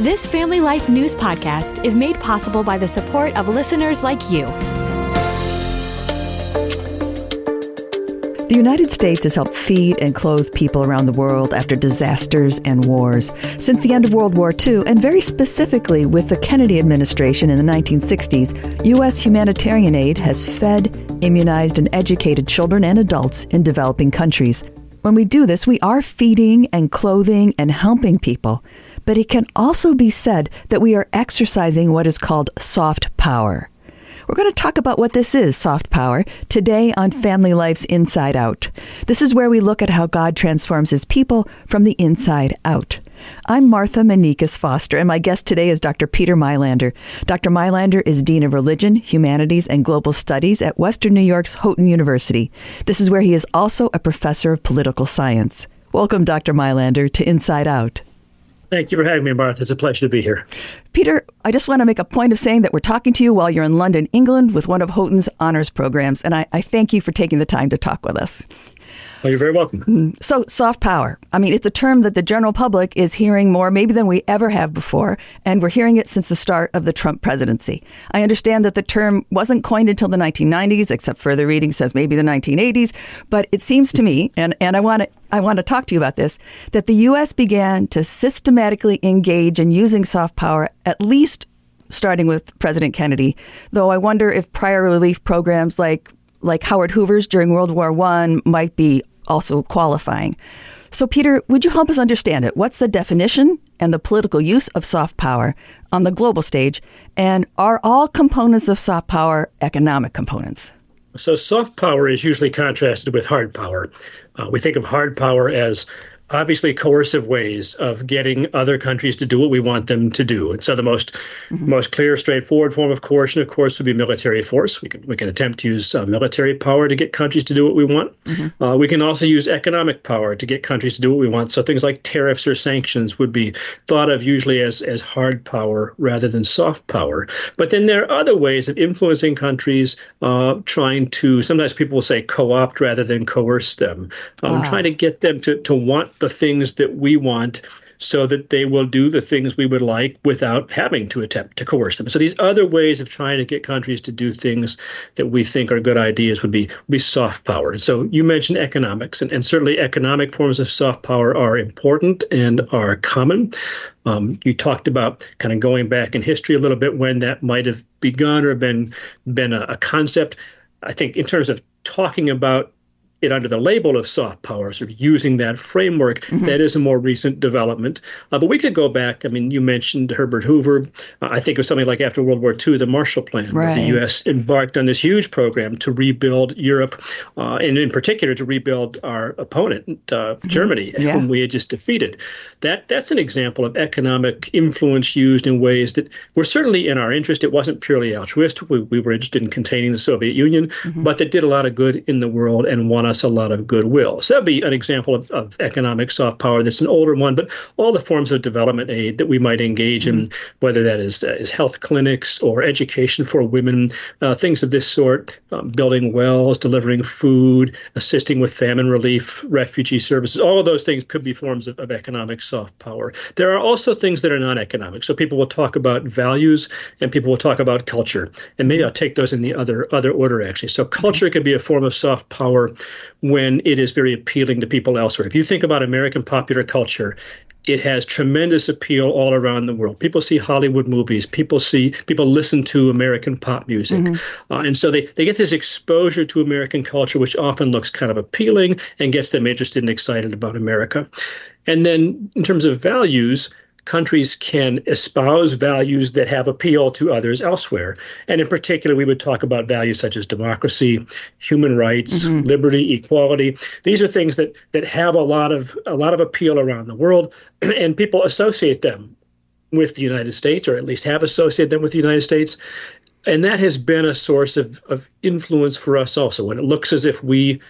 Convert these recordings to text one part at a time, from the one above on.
This Family Life News podcast is made possible by the support of listeners like you. The United States has helped feed and clothe people around the world after disasters and wars. Since the end of World War II, and very specifically with the Kennedy administration in the 1960s, U.S. humanitarian aid has fed, immunized, and educated children and adults in developing countries. When we do this, we are feeding and clothing and helping people. But it can also be said that we are exercising what is called soft power. We're going to talk about what this is, soft power, today on Family Life's Inside Out. This is where we look at how God transforms his people from the inside out. I'm Martha Manikas Foster, and my guest today is Dr. Peter Meilaender. Dr. Meilaender is Dean of Religion, Humanities, and Global Studies at Western New York's Houghton University. This is where he is also a professor of political science. Welcome, Dr. Meilaender, to Inside Out. Thank you for having me, Martha. It's a pleasure to be here. Peter, I just want to make a point of saying that we're talking to you while you're in London, England, with one of Houghton's honors programs, and I thank you for taking the time to talk with us. Well, you're very welcome. So, soft power. I mean, it's a term that the general public is hearing more maybe than we ever have before, and we're hearing it since the start of the Trump presidency. I understand that the term wasn't coined until the 1990s, except further reading says maybe the 1980s, but it seems to me, and I want to talk to you about this, that the U.S. began to systematically engage in using soft power, at least starting with President Kennedy, though I wonder if prior relief programs like Howard Hoover's during World War I might be also qualifying. So, Peter, would you help us understand it? What's the definition and the political use of soft power on the global stage? And are all components of soft power economic components? So soft power is usually contrasted with hard power. We think of hard power as obviously coercive ways of getting other countries to do what we want them to do. And so the most clear, straightforward form of coercion, of course, would be military force. We can attempt to use military power to get countries to do what we want. We can also use economic power to get countries to do what we want. So things like tariffs or sanctions would be thought of usually as hard power rather than soft power. But then there are other ways of influencing countries, trying to, sometimes people will say co-opt rather than coerce them, trying to get them to want the things that we want so that they will do the things we would like without having to attempt to coerce them. So these other ways of trying to get countries to do things that we think are good ideas would be soft power. So you mentioned economics, and certainly economic forms of soft power are important and are common. You talked about kind of going back in history a little bit when that might have begun or been a concept. I think in terms of talking about it under the label of soft power, sort of using that framework, that is a more recent development. But we could go back. I mean, you mentioned Herbert Hoover. I think it was something like after World War II, the Marshall Plan, where the U.S. embarked on this huge program to rebuild Europe, and in particular to rebuild our opponent, Germany, whom we had just defeated. That's an example of economic influence used in ways that were certainly in our interest. It wasn't purely altruistic. We were interested in containing the Soviet Union, but that did a lot of good in the world and won us a lot of goodwill. So that'd be an example of economic soft power. That's an older one, but all the forms of development aid that we might engage in, whether that is health clinics or education for women, things of this sort, building wells, delivering food, assisting with famine relief, refugee services, all of those things could be forms of economic soft power. There are also things that are non-economic. So people will talk about values and people will talk about culture. And maybe I'll take those in the other order, actually. So culture can be a form of soft power when it is very appealing to people elsewhere. If you think about American popular culture, it has tremendous appeal all around the world. People see Hollywood movies. People listen to American pop music. And so they get this exposure to American culture, which often looks kind of appealing and gets them interested and excited about America. And then in terms of values, countries can espouse values that have appeal to others elsewhere. And in particular, we would talk about values such as democracy, human rights, liberty, equality. These are things that have a lot of appeal around the world, and people associate them with the United States, or at least have associated them with the United States. And that has been a source of influence for us also. When it looks as if we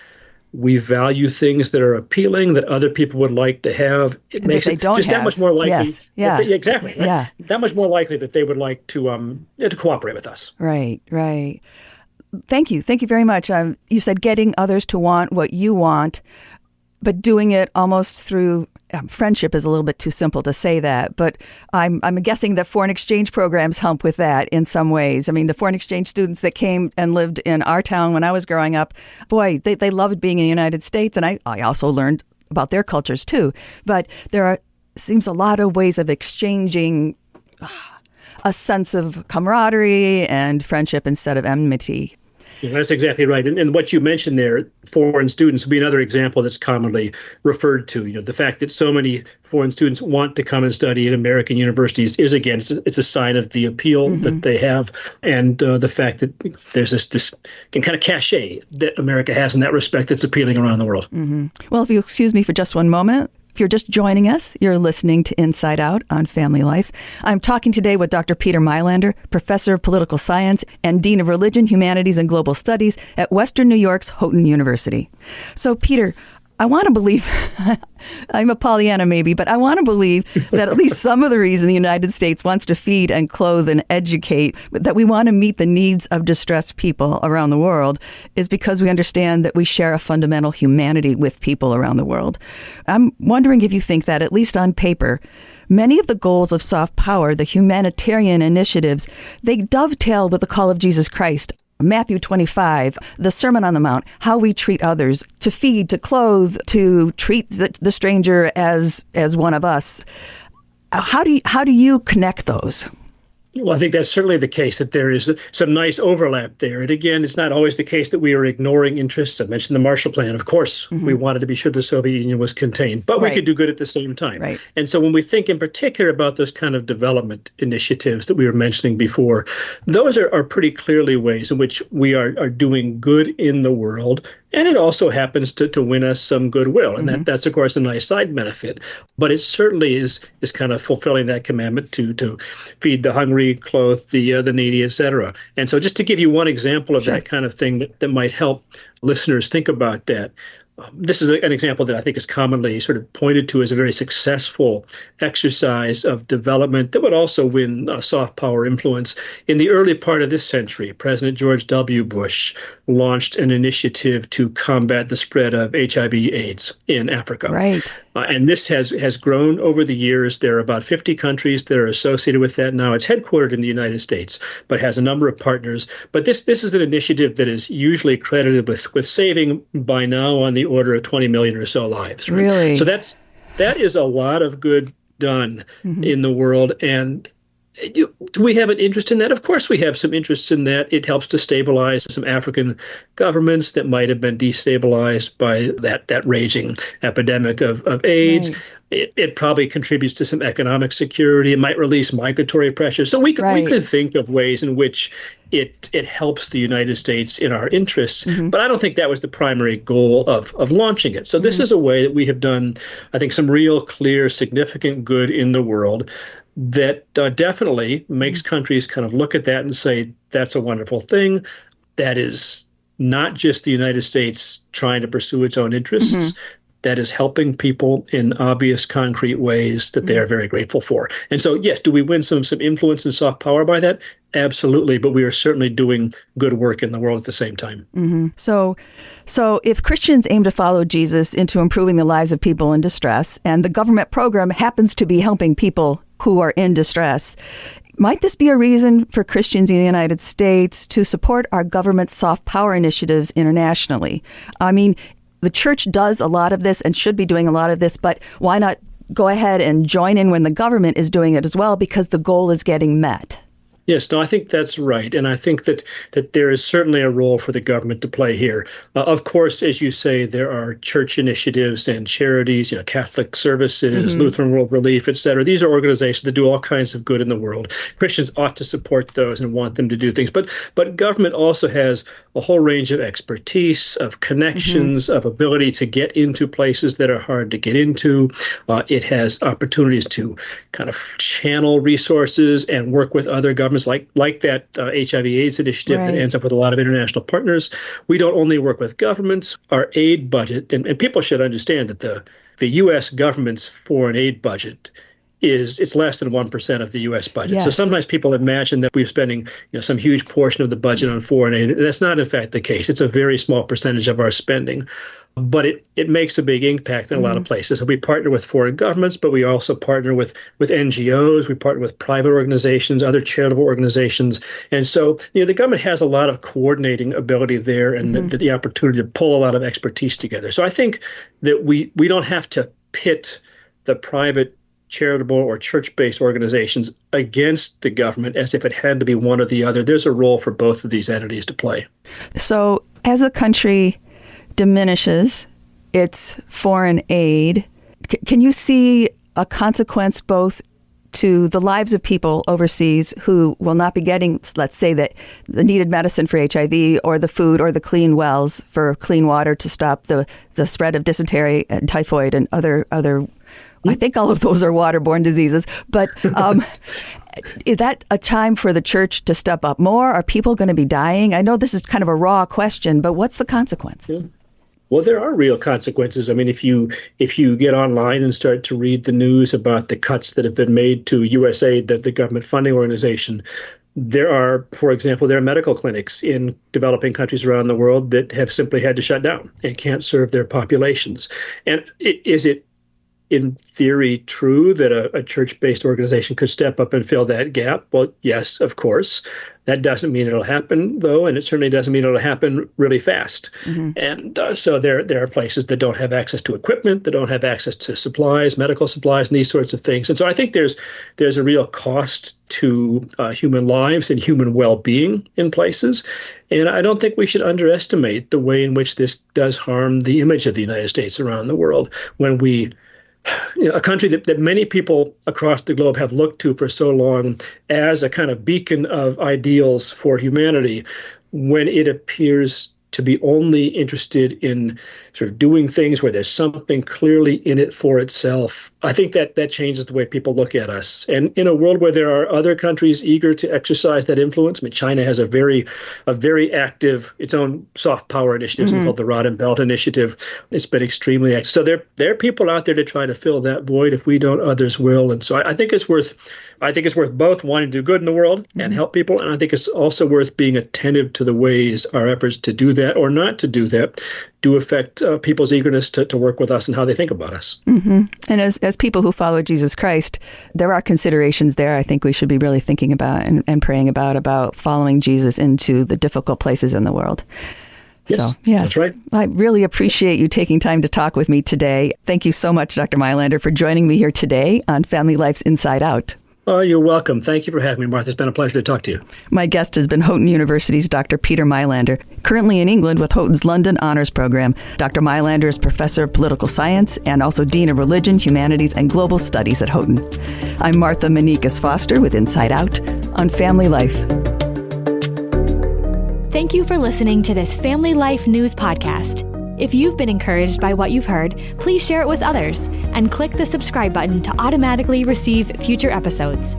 value things that are appealing, that other people would like to have, it makes it just that much more likely. Exactly. Right? That much more likely that they would like to cooperate with us. Right. Thank you very much. You said getting others to want what you want. but doing it almost through friendship is a little bit too simple to say that, but I'm guessing that foreign exchange programs help with that in some ways. I mean, the foreign exchange students that came and lived in our town when I was growing up, boy, they loved being in the United States, and I also learned about their cultures too. But seems a lot of ways of exchanging a sense of camaraderie and friendship instead of enmity. Yeah, that's exactly right. And what you mentioned there, foreign students, would be another example that's commonly referred to. The fact that so many foreign students want to come and study at American universities is, again, it's a sign of the appeal that they have, and the fact that there's this kind of cachet that America has in that respect that's appealing around the world. Well, if you excuse me for just one moment. If you're just joining us, you're listening to Inside Out on Family Life. I'm talking today with Dr. Peter Meilaender, Professor of Political Science and Dean of Religion, Humanities, and Global Studies at Western New York's Houghton University. So, Peter, I want to believe, I'm a Pollyanna maybe, but I want to believe that at least some of the reason the United States wants to feed and clothe and educate, that we want to meet the needs of distressed people around the world, is because we understand that we share a fundamental humanity with people around the world. I'm wondering if you think that, at least on paper, many of the goals of soft power, the humanitarian initiatives, they dovetail with the call of Jesus Christ. Matthew 25, the Sermon on the Mount, how we treat others, to feed, to clothe, to treat the stranger as one of us. How do you connect those? Well, I think that's certainly the case, that there is some nice overlap there. And again, it's not always the case that we are ignoring interests. I mentioned the Marshall Plan. Of course, we wanted to be sure the Soviet Union was contained, but we could do good at the same time. Right. And so when we think in particular about those kind of development initiatives that we were mentioning before, those are pretty clearly ways in which we are doing good in the world. And it also happens to win us some goodwill. And that's, of course, a nice side benefit. But it certainly is kind of fulfilling that commandment to feed the hungry, clothe the needy, et cetera. And so just to give you one example of that kind of thing that might help listeners think about that, this is an example that I think is commonly sort of pointed to as a very successful exercise of development that would also win soft power influence. In the early part of this century, President George W. Bush launched an initiative to combat the spread of HIV/AIDS in Africa. Right. And this has grown over the years. There are about 50 countries that are associated with that now. It's headquartered in the United States, but has a number of partners. But this is an initiative that is usually credited with saving, by now, on the order of 20 million or so lives. Right? Really? So that is a lot of good done in the world. And do we have an interest in that? Of course we have some interest in that. It helps to stabilize some African governments that might have been destabilized by that raging epidemic of AIDS. Right. It probably contributes to some economic security. It might release migratory pressure. So we could think of ways in which it helps the United States in our interests. But I don't think that was the primary goal of launching it. So this is a way that we have done, I think, some real, clear, significant good in the world that definitely makes countries kind of look at that and say, that's a wonderful thing. That is not just the United States trying to pursue its own interests. That is helping people in obvious, concrete ways that they are very grateful for. And so, yes, do we win some influence and soft power by that? Absolutely. But we are certainly doing good work in the world at the same time. So if Christians aim to follow Jesus into improving the lives of people in distress, and the government program happens to be helping people who are in distress, might this be a reason for Christians in the United States to support our government's soft power initiatives internationally? I mean, the church does a lot of this and should be doing a lot of this, but why not go ahead and join in when the government is doing it as well, because the goal is getting met? Yes, no, I think that's right. And I think that there is certainly a role for the government to play here. Of course, as you say, there are church initiatives and charities, Catholic Services, Lutheran World Relief, et cetera. These are organizations that do all kinds of good in the world. Christians ought to support those and want them to do things. But government also has a whole range of expertise, of connections, of ability to get into places that are hard to get into. It has opportunities to kind of channel resources and work with other governments, like that HIV/AIDS initiative that ends up with a lot of international partners. We don't only work with governments. Our aid budget, and people should understand that the U.S. government's foreign aid budget it's less than 1% of the U.S. budget. Yes. So sometimes people imagine that we're spending some huge portion of the budget on foreign aid. And that's not, in fact, the case. It's a very small percentage of our spending. But it makes a big impact in a lot of places. So we partner with foreign governments, but we also partner with NGOs. We partner with private organizations, other charitable organizations. And so the government has a lot of coordinating ability there and the opportunity to pull a lot of expertise together. So I think that we don't have to pit the private charitable or church-based organizations against the government as if it had to be one or the other. There's a role for both of these entities to play. So as a country diminishes its foreign aid, can you see a consequence both to the lives of people overseas who will not be getting, let's say, the needed medicine for HIV or the food or the clean wells for clean water to stop the spread of dysentery and typhoid and other I think all of those are waterborne diseases. But is that a time for the church to step up more? Are people going to be dying? I know this is kind of a raw question, but what's the consequence? Yeah. Well, there are real consequences. I mean, if you get online and start to read the news about the cuts that have been made to USAID, the government funding organization, there are medical clinics in developing countries around the world that have simply had to shut down and can't serve their populations. And is it in theory true that a church-based organization could step up and fill that gap? Well, yes, of course. That doesn't mean it'll happen, though, and it certainly doesn't mean it'll happen really fast. And so there are places that don't have access to equipment, that don't have access to supplies, medical supplies, and these sorts of things. And so I think there's a real cost to human lives and human well-being in places. And I don't think we should underestimate the way in which this does harm the image of the United States around the world when a country that many people across the globe have looked to for so long as a kind of beacon of ideals for humanity, when it appears to be only interested in sort of doing things where there's something clearly in it for itself. I think that changes the way people look at us. And in a world where there are other countries eager to exercise that influence, I mean, China has a very active, its own soft power initiative called the Rod and Belt Initiative. It's been extremely active. So there are people out there to try to fill that void. If we don't, others will. And so I think it's worth both wanting to do good in the world and help people, and I think it's also worth being attentive to the ways our efforts to do that or not to do that do affect people's eagerness to work with us and how they think about us. And as people who follow Jesus Christ, there are considerations there I think we should be really thinking about and praying about following Jesus into the difficult places in the world. Yes, so, yes, that's right. I really appreciate you taking time to talk with me today. Thank you so much, Dr. Meilaender, for joining me here today on Family Life's Inside Out. Oh, you're welcome. Thank you for having me, Martha. It's been a pleasure to talk to you. My guest has been Houghton University's Dr. Peter Meilaender. Currently in England with Houghton's London Honours Program, Dr. Meilaender is Professor of Political Science and also Dean of Religion, Humanities, and Global Studies at Houghton. I'm Martha Manikas Foster with Inside Out on Family Life. Thank you for listening to this Family Life News podcast. If you've been encouraged by what you've heard, please share it with others and click the subscribe button to automatically receive future episodes.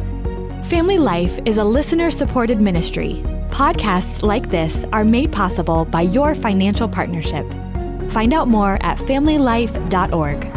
Family Life is a listener-supported ministry. Podcasts like this are made possible by your financial partnership. Find out more at familylife.org.